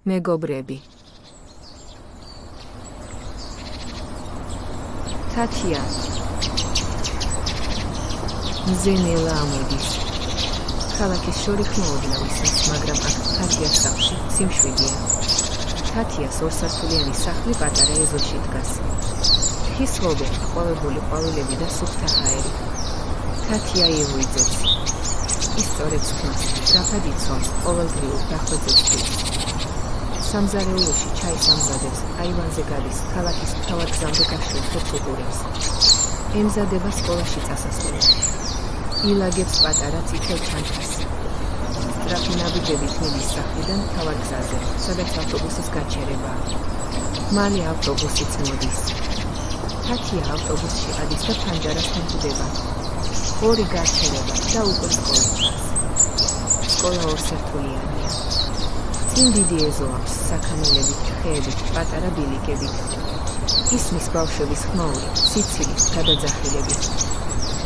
მეგობრები. თათია. მზენელა ამოდის. ქალაქის შორი ხმაურია ისიც, მაგრამ აქ თათიას სახლში სიმშვიდეა. თათიას ორსართულიანი სახლი პატარა ეზოში დგას. ხის ღობე, ყვავებული ყვავილები და სუფთა ჰაერი. თათია ევუიძებს. ის სწორებს ხმას, სწრაფად იცვამს, ყოველდღიურ დახვეწებს თვით. სამზარეულოში ჩაის ამზადებს, აივანზე გადის, ქალაქის მთავარ გზამდე გაშლილ ხეთს უყურებს. ემზადება სკოლაში წასასვლელად. ილაგებს პატარა წითელ ჩანთას. სწრაფი ნაბიჯებით მიდის სახლიდან მთავარ გზაზე, სადაც ავტობუსის გაჩერებაა. მალე ავტობუსიც მოდის. თათია ავტობუსში ადის და ფანჯარასთან ხვდება. ორი გაჩერება და უკვე სკოლა ჩანს. სკოლა ორსართულიანია. წინ დიდი ეზო აქვს, საქანელებით, ხეებით, პატარა ბილიკებით. ისმის ბავშვების ხმაური, სიცილი, გადაძახილებით.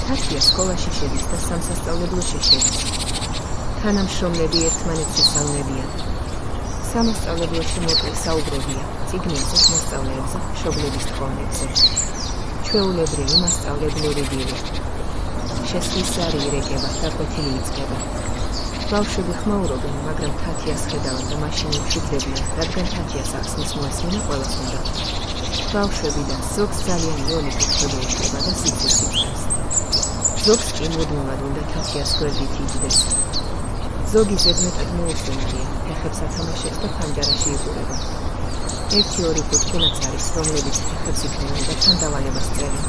თათია სკოლაში შედის და სამსასწავლებლოში შედის. თანამშრომლები ერთმანეთს ესალმებიან. სამასწავლებლოში მოკლე საუბრობია, წიგნებზე, მოსწავლეებზე, მშობლების თხოვნებზე. ჩვეულებრივი მასწავლებლური დილი. შესხისარი ირეკება, დაკვეთილი იწყება. ბავშვები ხმაურობენ, მაგრამ თათიას ხედავენ და მაშინ იფშუძლებიან, რადგან თათიას ახსნის მოესმინა ყველას უნდა. ბავშვებიდან ზოგს ძალიან იოლითი ხდება იშლება და სიცილს იწყებს. ზოგს კი მუდმივად უნდა თათიას გვერდით იჯდეს. ზოგი ზედმეტად მოუსვენარია, ფეხებს ათამაშებს და ფანჯარაში იყურება. 1-2 ფუტკუნაც არის, რომლებიც ფეხებს იქნევენ და თან დავალებას წერენ.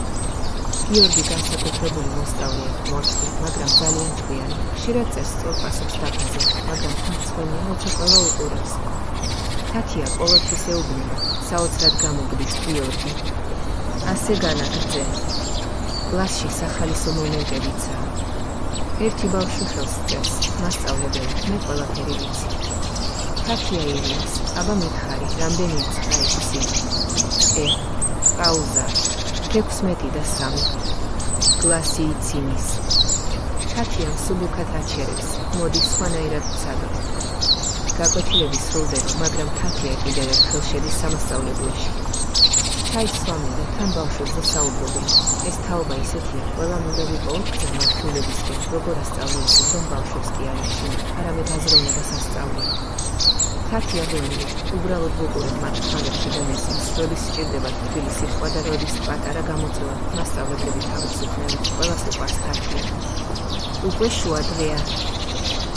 გიორგი განსაკუთრებული მოსწავლეა, მორცხვი, მაგრამ ძალიან ჭკვიანი. ხშირად წერს სწორპასობს დაფაზე, მაგრამ ცხენია, როცა ყველა უყურებს. თათია ყოველთვის ეუბნება, საოცრად გამოგდის გიორგი. ასე განაგრძე. კლასში სახალისო მომენტებიცაა. ერთი ბავშვი ხელს წერს, მასწავლებელი, მე ყველაფერი ვიცი. თათია ირიას, აბა მითხარი, რამდენი იწყდა ისინი? პაუზა. 16 და 3. კლასი იცინის. თათიამ სუბუქად აჩერებს, მოდის სხვანაირად ვცადოთ. გაკვეთილები სრულდება, მაგრამ თათია კიდევ ერთხელ შედის სამასწავლებლოში. ჩაის სვამენ და თან ბავშვებზე საუბრობენ. ეს თაობა ისეთია, ყველამ უნდა ვიპოვოთ გზა მართლობისკენ, როგორ ასწავლოს, რომ ბავშვებს კი არ ეშინათ, არამედ აზროვნებას ასწავლოთ. თათია გონია, უბრალოდ ვუყურებ მათ ხალებში და მესმის, როდის სჭირდება თბილი სიტყვა და როდის პატარა გამოწვევა, მასწავლებლები თავის უქმნელით, ყველას უყვარს თათია. უკვე შუა დღეა.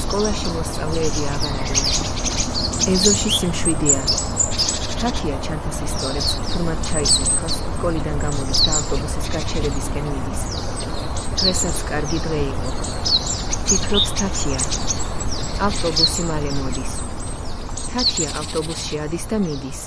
სკოლაში მოსწავლეები აღარ არიან. ეზოში სიმშვიდეა. თათია ჩანთას ისტორებს, თურმად ჩაის მოთხოვს, სკოლიდან გამოდის და ავტობუსის გაჩერებისკენ მიდის. დღესაც კარგი დღე იყო. ფიქრობს თათია. ავტობუსი მალე მოდის. თათია ავტობუსში ადის და მიდის.